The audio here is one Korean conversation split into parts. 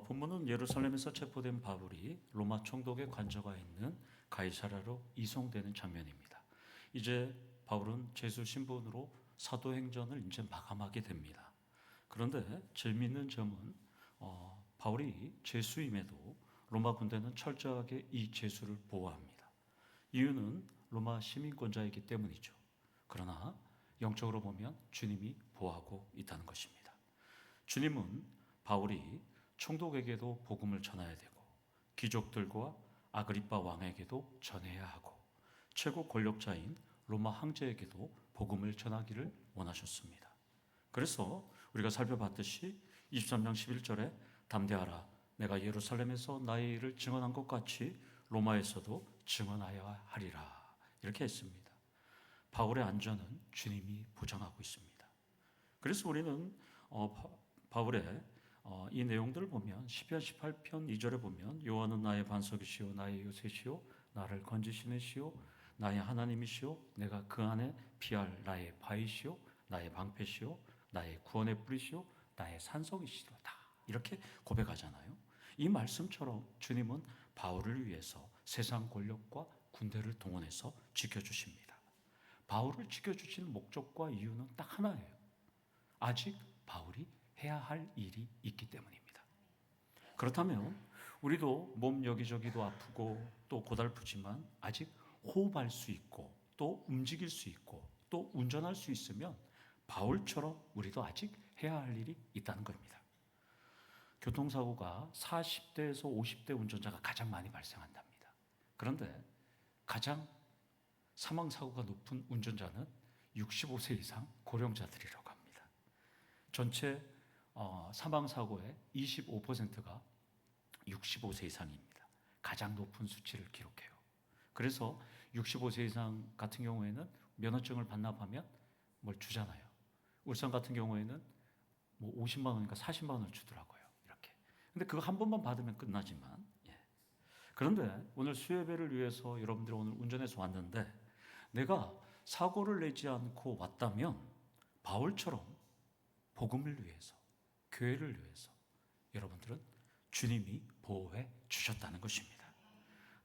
본문은 예루살렘에서 체포된 바울이 로마 총독의 관저가 있는 가이사랴로 이송되는 장면입니다. 이제 바울은 제수 신분으로 사도행전을 이제 마감하게 됩니다. 그런데 재미있는 점은 바울이 제수임에도 로마 군대는 철저하게 이 제수를 보호합니다. 이유는 로마 시민권자이기 때문이죠. 그러나 영적으로 보면 주님이 보호하고 있다는 것입니다. 주님은 바울이 총독에게도 복음을 전해야 되고 귀족들과 아그리빠 왕에게도 전해야 하고 최고 권력자인 로마 황제에게도 복음을 전하기를 원하셨습니다. 그래서 우리가 살펴봤듯이 23장 11절에 담대하라 내가 예루살렘에서 나의 일을 증언한 것 같이 로마에서도 증언하여야 하리라 이렇게 했습니다. 바울의 안전은 주님이 보장하고 있습니다. 그래서 우리는 바울의 이 내용들을 보면 시편 18편 2절에 보면 여호와는 나의 반석이시오 나의 요새시오 나를 건지시느시오 나의 하나님이시오 내가 그 안에 피할 나의 바위시오 나의 방패시오 나의 구원의 뿌리시오 나의 산성이시로다 이렇게 고백하잖아요. 이 말씀처럼 주님은 바울을 위해서 세상 권력과 군대를 동원해서 지켜주십니다. 바울을 지켜주시는 목적과 이유는 딱 하나예요. 아직 바울이 해야 할 일이 있기 때문입니다. 그렇다면 우리도 몸 여기저기도 아프고 또 고달프지만 아직 호흡할 수 있고 또 움직일 수 있고 또 운전할 수 있으면 바울처럼 우리도 아직 해야 할 일이 있다는 겁니다. 교통사고가 40대에서 50대 운전자가 가장 많이 발생한답니다. 그런데 가장 사망사고가 높은 운전자는 65세 이상 고령자들이라고 합니다. 전체 사망사고의 25%가 65세 이상입니다. 가장 높은 수치를 기록해요. 그래서 65세 이상 같은 경우에는 면허증을 반납하면 뭘 주잖아요. 울산 같은 경우에는 뭐 50만 원인가 40만 원을 주더라고요. 이렇게. 근데 그거 한 번만 받으면 끝나지만, 그런데 오늘 수요예배를 위해서 여러분들이 오늘 운전해서 왔는데 내가 사고를 내지 않고 왔다면 바울처럼 복음을 위해서 교회를 위해서 여러분들은 주님이 보호해 주셨다는 것입니다.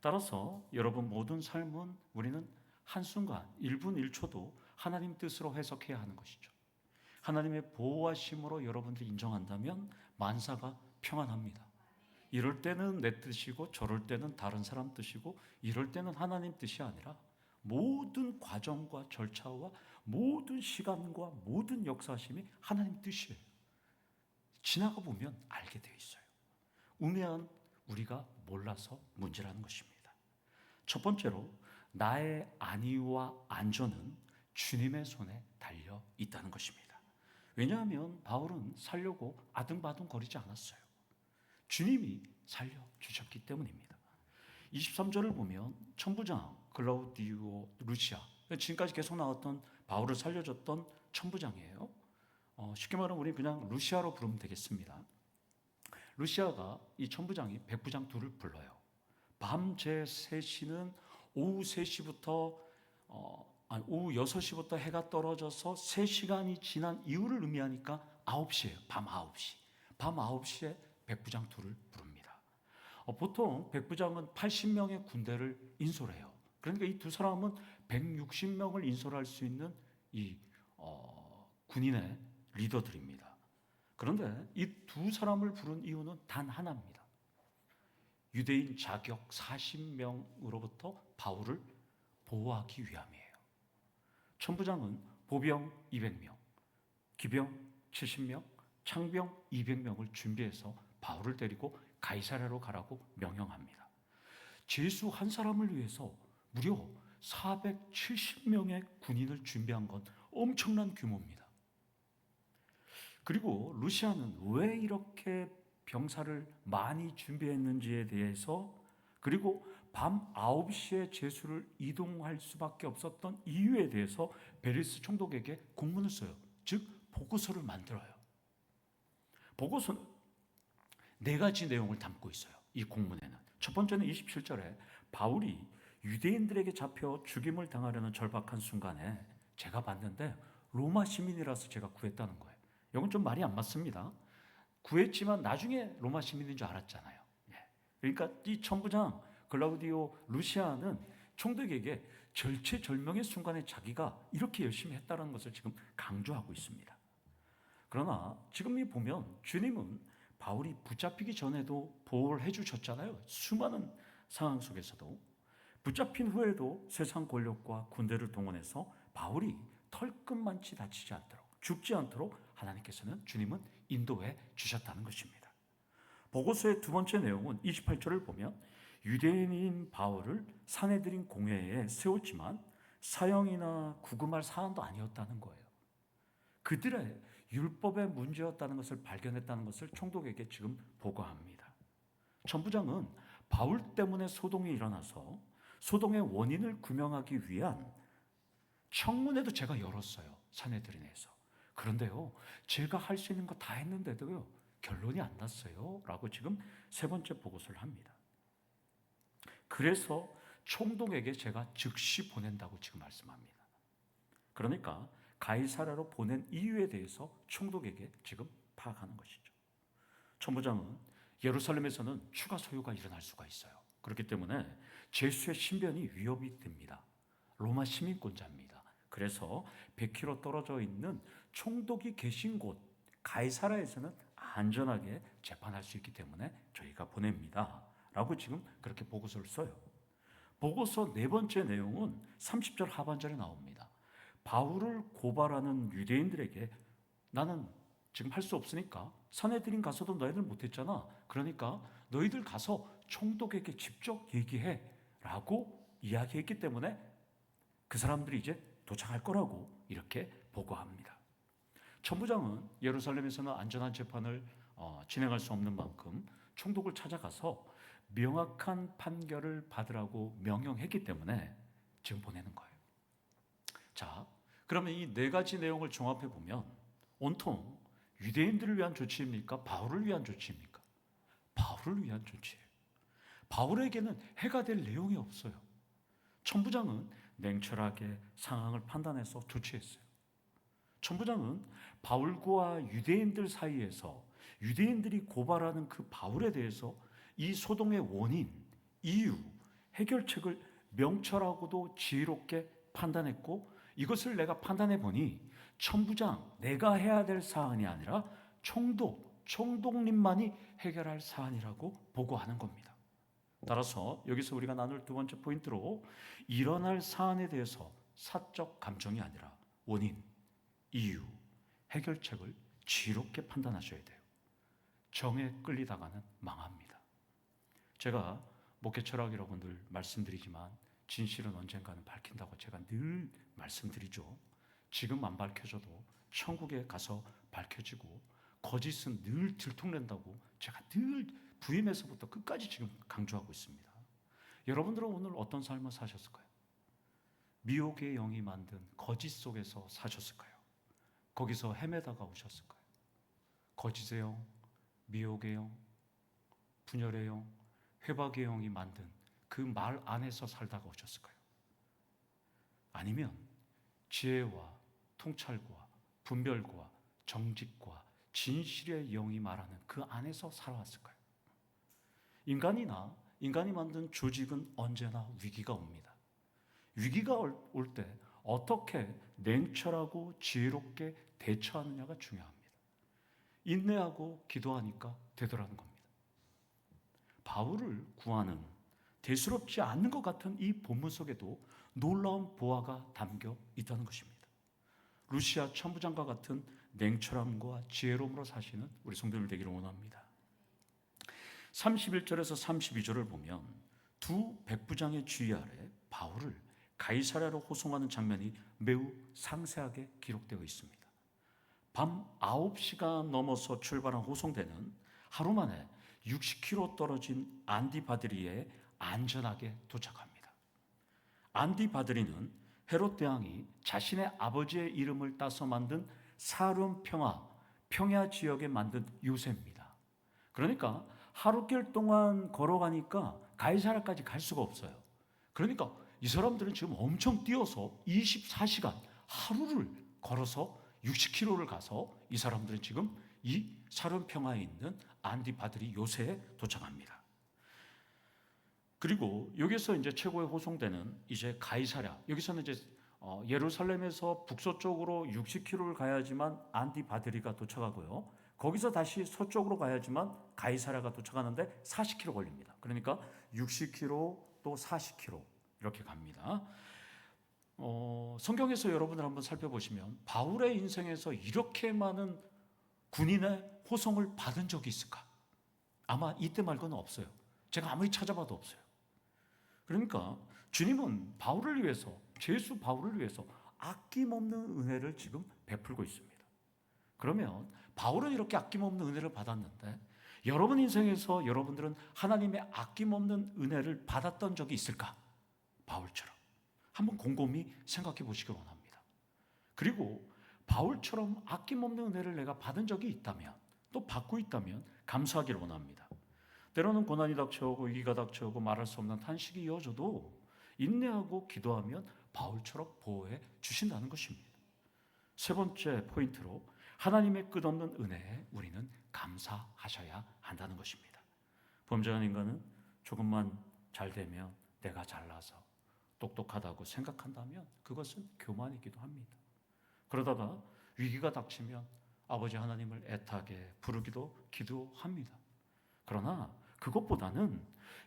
따라서 여러분 모든 삶은 우리는 한순간 1분 1초도 하나님 뜻으로 해석해야 하는 것이죠. 하나님의 보호하심으로 여러분들이 인정한다면 만사가 평안합니다. 이럴 때는 내 뜻이고 저럴 때는 다른 사람 뜻이고 이럴 때는 하나님 뜻이 아니라 모든 과정과 절차와 모든 시간과 모든 역사심이 하나님 뜻이에요. 지나가 보면 알게 되어 있어요. 우매한 우리가 몰라서 문제라는 것입니다. 첫 번째로 나의 안위와 안전은 주님의 손에 달려 있다는 것입니다. 왜냐하면 바울은 살려고 아등바등 거리지 않았어요. 주님이 살려주셨기 때문입니다. 23절을 보면 천부장 글라우디오 루시아, 지금까지 계속 나왔던 바울을 살려줬던 천부장이에요. 쉽게 말하면 우리 그냥 루시아로 부르면 되겠습니다. 루시아가 이 천부장이 백부장 둘을 불러요. 밤 제 3시는 오후 3시부터 오후 6시부터 해가 떨어져서 3시간이 지난 이후를 의미하니까 9시예요. 밤 9시. 밤 9시에 백부장 둘을 부릅니다. 보통 백부장은 80명의 군대를 인솔해요. 그러니까 이 두 사람은 160명을 인솔할 수 있는 이 군인의 리더들입니다. 그런데 이 두 사람을 부른 이유는 단 하나입니다. 유대인 자격 40명으로부터 바울을 보호하기 위함이에요. 천부장은 보병 200명, 기병 70명, 창병 200명을 준비해서 바울을 데리고 가이사랴로 가라고 명령합니다. 제수 한 사람을 위해서 무려 470명의 군인을 준비한 건 엄청난 규모입니다. 그리고 루시아는 왜 이렇게 병사를 많이 준비했는지에 대해서 그리고 밤 9시에 제수를 이동할 수밖에 없었던 이유에 대해서 베리스 총독에게 공문을 써요. 즉 보고서를 만들어요. 보고서는 4가지 내용을 담고 있어요. 이 공문에는. 첫 번째는 27절에 바울이 유대인들에게 잡혀 죽임을 당하려는 절박한 순간에 제가 봤는데 로마 시민이라서 제가 구했다는 거예요. 이건 좀 말이 안 맞습니다. 구했지만 나중에 로마 시민인 줄 알았잖아요. 예. 그러니까 이 천부장 글라우디오 루시아는 총독에게 절체절명의 순간에 자기가 이렇게 열심히 했다는 것을 지금 강조하고 있습니다. 그러나 지금 이 보면 주님은 바울이 붙잡히기 전에도 보호를 해주셨잖아요. 수많은 상황 속에서도. 붙잡힌 후에도 세상 권력과 군대를 동원해서 바울이 털끝만치 다치지 않도록, 죽지 않도록 하나님께서는 주님은 인도해 주셨다는 것입니다. 보고서의 두 번째 내용은 28절을 보면 유대인인 바울을 사내들인 공회에 세웠지만 사형이나 구금할 사안도 아니었다는 거예요. 그들의 율법의 문제였다는 것을 발견했다는 것을 총독에게 지금 보고합니다. 천부장은 바울 때문에 소동이 일어나서 소동의 원인을 규명하기 위한 청문회도 제가 열었어요. 사내들인에서. 그런데요, 제가 할 수 있는 거 다 했는데도요, 결론이 안 났어요. 라고 지금 세 번째 보고서를 합니다. 그래서 총독에게 제가 즉시 보낸다고 지금 말씀합니다. 그러니까 가이사랴로 보낸 이유에 대해서 총독에게 지금 파악하는 것이죠. 천부장은 예루살렘에서는 추가 소요가 일어날 수가 있어요. 그렇기 때문에 제수의 신변이 위협이 됩니다. 로마 시민권자입니다. 그래서 100km 떨어져 있는 총독이 계신 곳 가이사랴에서는 안전하게 재판할 수 있기 때문에 저희가 보냅니다. 라고 지금 그렇게 보고서를 써요. 보고서 네 번째 내용은 30절 하반절에 나옵니다. 바울을 고발하는 유대인들에게 나는 지금 할 수 없으니까 사내들인 가서도 너희들 못했잖아. 그러니까 너희들 가서 총독에게 직접 얘기해 라고 이야기했기 때문에 그 사람들이 이제 도착할 거라고 이렇게 보고합니다. 천부장은 예루살렘에서는 안전한 재판을 진행할 수 없는 만큼 총독을 찾아가서 명확한 판결을 받으라고 명령했기 때문에 지금 보내는 거예요. 자, 그러면 이 네 가지 내용을 종합해 보면 온통 유대인들을 위한 조치입니까? 바울을 위한 조치입니까? 바울을 위한 조치예요. 바울에게는 해가 될 내용이 없어요. 천부장은 냉철하게 상황을 판단해서 조치했어요. 천부장은 바울과 유대인들 사이에서 유대인들이 고발하는 그 바울에 대해서 이 소동의 원인, 이유, 해결책을 명철하고도 지혜롭게 판단했고 이것을 내가 판단해 보니 천부장, 내가 해야 될 사안이 아니라 총독님만이 해결할 사안이라고 보고하는 겁니다. 따라서 여기서 우리가 나눌 두 번째 포인트로 일어날 사안에 대해서 사적 감정이 아니라 원인, 이유, 해결책을 지혜롭게 판단하셔야 돼요. 정에 끌리다가는 망합니다. 제가 목회 철학이라고 늘 말씀드리지만 진실은 언젠가는 밝힌다고 제가 늘 말씀드리죠. 지금 안 밝혀져도 천국에 가서 밝혀지고 거짓은 늘 들통낸다고 제가 늘 부임에서부터 끝까지 지금 강조하고 있습니다. 여러분들은 오늘 어떤 삶을 사셨을까요? 미혹의 영이 만든 거짓 속에서 사셨을까요? 거기서 헤매다가 오셨을까요? 거짓의 영, 미혹의 영, 분열의 영, 회박의 영이 만든 그 말 안에서 살다가 오셨을까요? 아니면 지혜와 통찰과 분별과 정직과 진실의 영이 말하는 그 안에서 살아왔을까요? 인간이 만든 조직은 언제나 위기가 옵니다. 위기가 올 때 어떻게 냉철하고 지혜롭게 대처하느냐가 중요합니다. 인내하고 기도하니까 되더라는 겁니다. 바울을 구하는 대수롭지 않는 것 같은 이 본문 속에도 놀라운 보화가 담겨 있다는 것입니다. 루시아 천부장과 같은 냉철함과 지혜로움으로 사시는 우리 성도들 되기를 원합니다. 31절에서 32절을 보면 두 백부장의 주의 아래 바울을 가이사랴로 호송하는 장면이 매우 상세하게 기록되어 있습니다. 밤 9시가 넘어서 출발한 호송대는 하루 만에 60km 떨어진 안디바드리에 안전하게 도착합니다. 안디바드리는 헤롯 대왕이 자신의 아버지의 이름을 따서 만든 사름 평야 지역에 만든 요새입니다. 그러니까 하루길 동안 걸어가니까 가이사랴까지 갈 수가 없어요. 그러니까 이 사람들은 지금 엄청 뛰어서 24시간 하루를 걸어서 60km를 가서 이 사람들은 지금 이 사륜 평화에 있는 안디바들이 요새에 도착합니다. 그리고 여기서 이제 최고의 호송대는 이제 가이사랴, 여기서는 이제 예루살렘에서 북서쪽으로 60km를 가야지만 안디바드리가 도착하고요. 거기서 다시 서쪽으로 가야지만 가이사랴가 도착하는데 40km 걸립니다. 그러니까 60km 또 40km 이렇게 갑니다. 성경에서 여러분들 한번 살펴보시면 바울의 인생에서 이렇게 많은 군인의 호송을 받은 적이 있을까? 아마 이때 말고는 없어요. 제가 아무리 찾아봐도 없어요. 그러니까 주님은 바울을 위해서, 죄수 바울을 위해서 아낌없는 은혜를 지금 베풀고 있습니다. 그러면 바울은 이렇게 아낌없는 은혜를 받았는데 여러분 인생에서 여러분들은 하나님의 아낌없는 은혜를 받았던 적이 있을까? 바울처럼 한번 곰곰이 생각해 보시기 원합니다. 그리고 바울처럼 아낌없는 은혜를 내가 받은 적이 있다면, 또 받고 있다면 감사하기를 원합니다. 때로는 고난이 닥쳐오고 위기가 닥쳐오고 말할 수 없는 탄식이 이어져도 인내하고 기도하면 바울처럼 보호해 주신다는 것입니다. 세 번째 포인트로 하나님의 끝없는 은혜에 우리는 감사하셔야 한다는 것입니다. 범죄한 인간은 조금만 잘 되면 내가 잘나서 똑똑하다고 생각한다면 그것은 교만이기도 합니다. 그러다가 위기가 닥치면 아버지 하나님을 애타게 부르기도 기도합니다. 그러나 그것보다는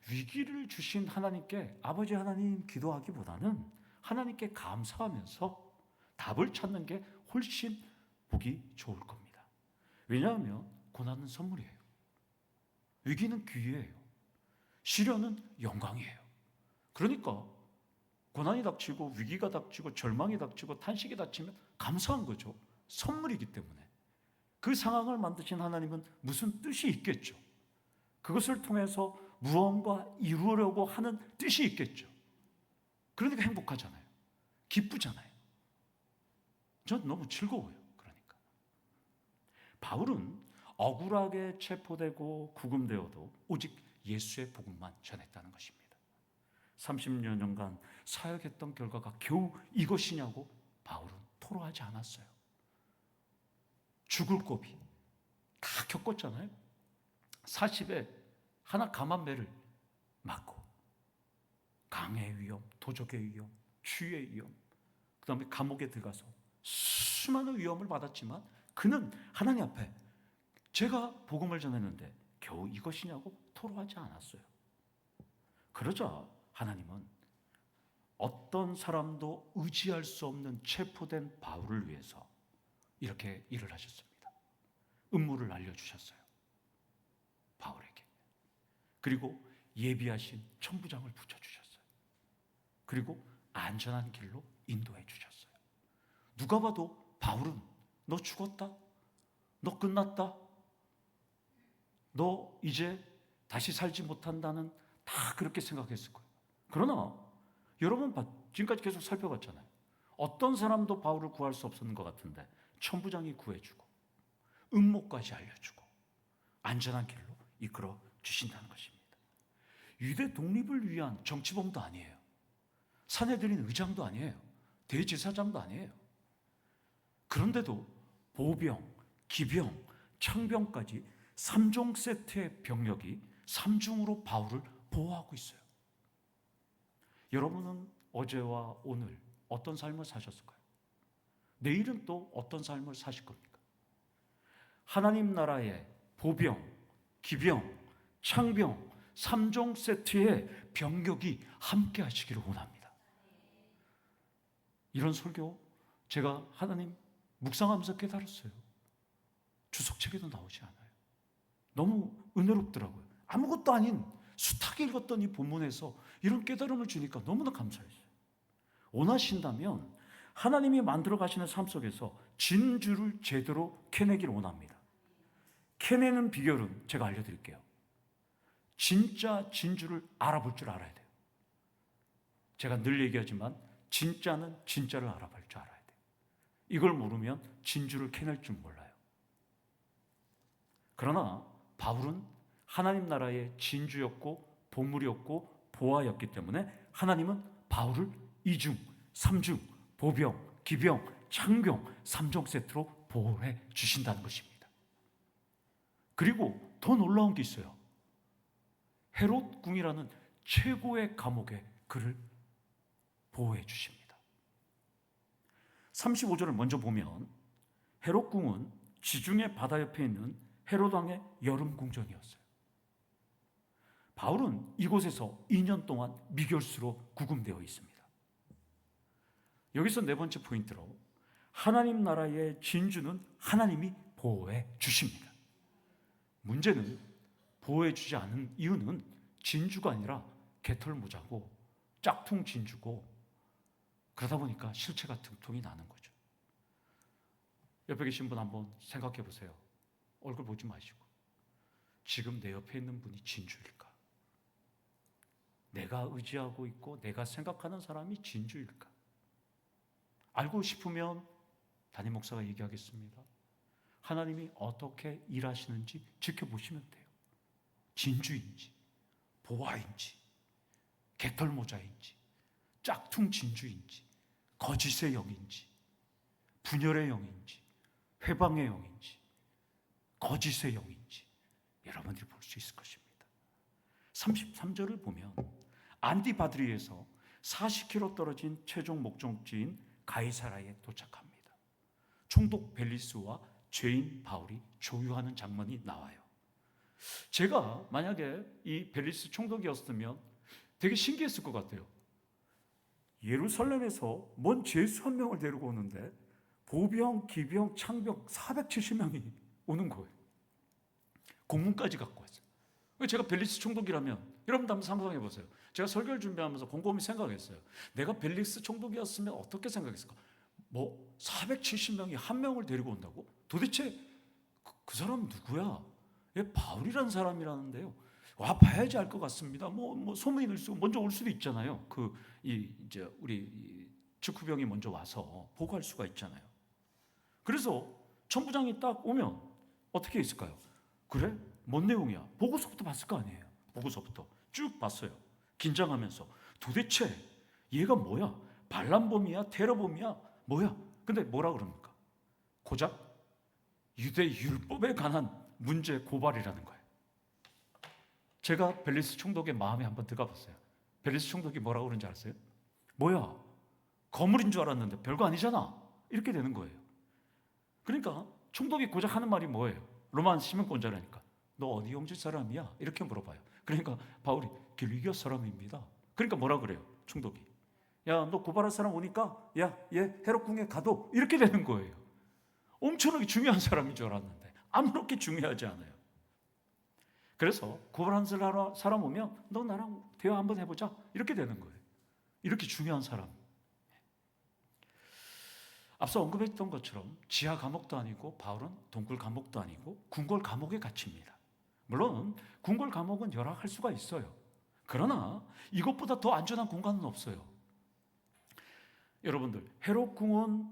위기를 주신 하나님께 아버지 하나님 기도하기보다는 하나님께 감사하면서 답을 찾는 게 훨씬 보기 좋을 겁니다. 왜냐하면 고난은 선물이에요. 위기는 기회예요. 시련은 영광이에요. 그러니까 고난이 닥치고 위기가 닥치고 절망이 닥치고 탄식이 닥치면 감사한 거죠. 선물이기 때문에. 그 상황을 만드신 하나님은 무슨 뜻이 있겠죠. 그것을 통해서 무언가 이루려고 하는 뜻이 있겠죠. 그러니까 행복하잖아요. 기쁘잖아요. 전 너무 즐거워요. 그러니까 바울은 억울하게 체포되고 구금되어도 오직 예수의 복음만 전했다는 것입니다. 30여 년간 사역했던 결과가 겨우 이것이냐고 바울은 토로하지 않았어요. 죽을 고비 다 겪었잖아요. 40에 하나 감한 배를 맞고 강의 위험, 도적의 위험, 추위의 위험, 그 다음에 감옥에 들어가서 수많은 위험을 받았지만 그는 하나님 앞에 제가 복음을 전했는데 겨우 이것이냐고 토로하지 않았어요. 그러자 하나님은 어떤 사람도 의지할 수 없는 체포된 바울을 위해서 이렇게 일을 하셨습니다. 음모를 알려주셨어요. 바울에게. 그리고 예비하신 천부장을 붙여주셨어요. 그리고 안전한 길로 인도해 주셨어요. 누가 봐도 바울은 너 죽었다? 너 끝났다? 너 이제 다시 살지 못한다는 다 그렇게 생각했을 거예요. 그러나 여러분 지금까지 계속 살펴봤잖아요. 어떤 사람도 바울을 구할 수 없었는 것 같은데 천부장이 구해주고 음모까지 알려주고 안전한 길로 이끌어 주신다는 것입니다. 유대 독립을 위한 정치범도 아니에요. 사내들인 의장도 아니에요. 대제사장도 아니에요. 그런데도 보병, 기병, 창병까지 3종 세트의 병력이 3중으로 바울을 보호하고 있어요. 여러분은 어제와 오늘 어떤 삶을 사셨을까요? 내일은 또 어떤 삶을 사실 겁니까? 하나님 나라의 보병, 기병, 창병 3종 세트의 병력이 함께 하시기를 원합니다. 이런 설교 제가 하나님 묵상하면서 깨달았어요. 주석책에도 나오지 않아요. 너무 은혜롭더라고요. 아무것도 아닌 숱하게 읽었던 이 본문에서 이런 깨달음을 주니까 너무나 감사했어요. 원하신다면 하나님이 만들어 가시는 삶 속에서 진주를 제대로 캐내기를 원합니다. 캐내는 비결은 제가 알려드릴게요. 진짜 진주를 알아볼 줄 알아야 돼요. 제가 늘 얘기하지만 진짜는 진짜를 알아볼 줄 알아야 돼요. 이걸 모르면 진주를 캐낼 줄 몰라요. 그러나 바울은 하나님 나라의 진주였고 보물이었고 보화였기 때문에 하나님은 바울을 2중, 3중, 보병, 기병, 창병 3종 세트로 보호해 주신다는 것입니다. 그리고 더 놀라운 게 있어요. 헤롯 궁이라는 최고의 감옥에 그를 보호해 주십니다. 35절을 먼저 보면 헤롯 궁은 지중해 바다 옆에 있는 헤롯 왕의 여름 궁전이었어요. 바울은 이곳에서 2년 동안 미결수로 구금되어 있습니다. 여기서 네 번째 포인트로 하나님 나라의 진주는 하나님이 보호해 주십니다. 문제는 보호해 주지 않은 이유는 진주가 아니라 개털모자고 짝퉁 진주고, 그러다 보니까 실체가 등통이 나는 거죠. 옆에 계신 분 한번 생각해 보세요. 얼굴 보지 마시고, 지금 내 옆에 있는 분이 진주일까? 내가 의지하고 있고 내가 생각하는 사람이 진주일까? 알고 싶으면 담임 목사가 얘기하겠습니다. 하나님이 어떻게 일하시는지 지켜보시면 돼요. 진주인지 보화인지 개털모자인지 짝퉁 진주인지 거짓의 영인지 분열의 영인지 회방의 영인지 거짓의 영인지 여러분들이 볼 수 있을 것입니다. 33절을 보면 안디바드리에서 40km 떨어진 최종 목적지인 가이사라에 도착합니다. 총독 벨리스와 죄인 바울이 조유하는 장면이 나와요. 제가 만약에 이 벨리스 총독이었으면 되게 신기했을 것 같아요. 예루살렘에서 먼 죄수 한 명을 데리고 오는데 보병, 기병, 창병 470명이 오는 거예요. 공문까지 갖고 왔어요. 제가 벨리스 총독이라면 여러분도 한번 상상해 보세요. 제가 설교를 준비하면서 곰곰이 생각했어요. 내가 벨리스 총독이었으면 어떻게 생각했을까? 470명이 한 명을 데리고 온다고? 도대체 그 사람 누구야? 바울이라는 사람이라는데요. 와 봐야지 알 것 같습니다. 소문이 날 수, 먼저 올 수도 있잖아요. 이제 우리 직후병이 먼저 와서 보고할 수가 있잖아요. 그래서 천부장이 딱 오면 어떻게 있을까요? 그래? 뭔 내용이야? 보고서부터 봤을 거 아니에요. 보고서부터 쭉 봤어요. 긴장하면서 도대체 얘가 뭐야? 반란범이야? 테러범이야? 뭐야? 근데 뭐라 그럽니까? 고작 유대 율법에 관한 문제 고발이라는 거예요. 제가 벨리스 총독의 마음에 한번 들어가 봤어요. 벨리스 총독이 뭐라고 그런지 알았어요? 뭐야? 거물인 줄 알았는데 별거 아니잖아. 이렇게 되는 거예요. 그러니까 총독이 고작 하는 말이 뭐예요? 로마 시민권자라니까. 너 어디 영지 사람이야? 이렇게 물어봐요. 그러니까 바울이 길리기아 사람입니다. 그러니까 뭐라 그래요? 총독이. 야, 너 고발할 사람 오니까 야, 얘 헤롯궁에 가둬. 이렇게 되는 거예요. 엄청나게 중요한 사람인 줄 알았는데 아무렇게 중요하지 않아요. 그래서 고발한 사람 오면 너 나랑 대화 한번 해보자. 이렇게 되는 거예요. 이렇게 중요한 사람. 앞서 언급했던 것처럼 지하 감옥도 아니고 바울은 동굴 감옥도 아니고 궁궐 감옥에 갇힙니다. 물론 궁궐 감옥은 열악할 수가 있어요. 그러나 이것보다 더 안전한 공간은 없어요. 여러분들, 헤롯 궁은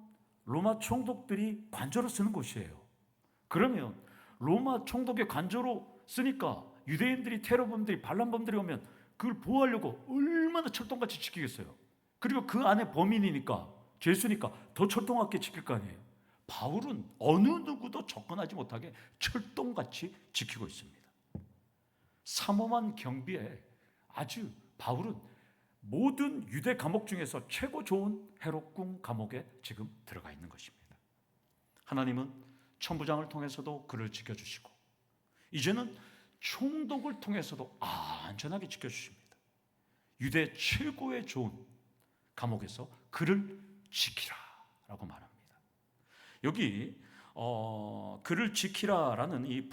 로마 총독들이 관저로 쓰는 곳이에요. 그러면 로마 총독의 관저로 쓰니까 유대인들이, 테러범들이, 반란범들이 오면 그걸 보호하려고 얼마나 철동같이 지키겠어요. 그리고 그 안에 범인이니까, 죄수니까 더 철동같게 지킬 거 아니에요. 바울은 어느 누구도 접근하지 못하게 철동같이 지키고 있습니다. 삼엄한 경비에 아주 바울은 모든 유대 감옥 중에서 최고 좋은 헤롯궁 감옥에 지금 들어가 있는 것입니다. 하나님은 천부장을 통해서도 그를 지켜주시고 이제는 총독을 통해서도 안전하게 지켜주십니다. 유대 최고의 좋은 감옥에서 그를 지키라라고 말합니다. 여기 그를 지키라라는 이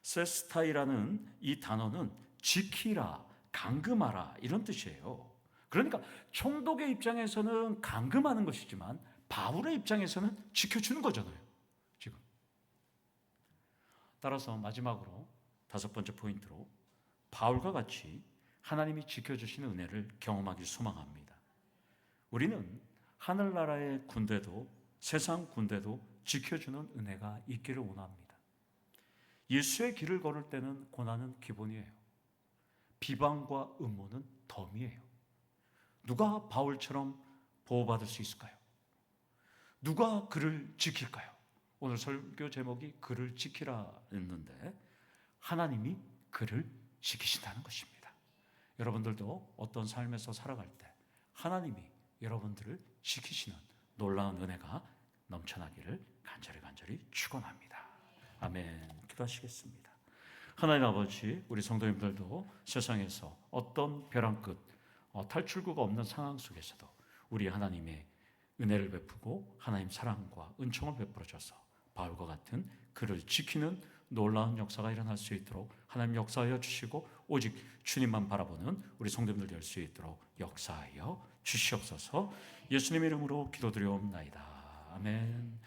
프라세스타이라는 이 단어는 지키라, 감금하라 이런 뜻이에요. 그러니까 총독의 입장에서는 감금하는 것이지만 바울의 입장에서는 지켜주는 거잖아요. 지금. 따라서 마지막으로 다섯 번째 포인트로 바울과 같이 하나님이 지켜주시는 은혜를 경험하길 소망합니다. 우리는 하늘나라의 군대도 세상 군대도 지켜주는 은혜가 있기를 원합니다. 예수의 길을 걸을 때는 고난은 기본이에요. 비방과 음모는 덤이에요. 누가 바울처럼 보호받을 수 있을까요? 누가 그를 지킬까요? 오늘 설교 제목이 그를 지키라 했는데 하나님이 그를 지키신다는 것입니다. 여러분들도 어떤 삶에서 살아갈 때 하나님이 여러분들을 지키시는 놀라운 은혜가 넘쳐나기를 간절히 축원합니다. 아멘. 기도하시겠습니다. 하나님 아버지, 우리 성도님들도 세상에서 어떤 벼랑 끝, 탈출구가 없는 상황 속에서도 우리 하나님의 은혜를 베푸고 하나님 사랑과 은총을 베풀어 줘서 바울과 같은 그를 지키는 놀라운 역사가 일어날 수 있도록 하나님 역사하여 주시고 오직 주님만 바라보는 우리 성도님들 될 수 있도록 역사하여 주시옵소서. 예수님의 이름으로 기도드리옵나이다. 아멘.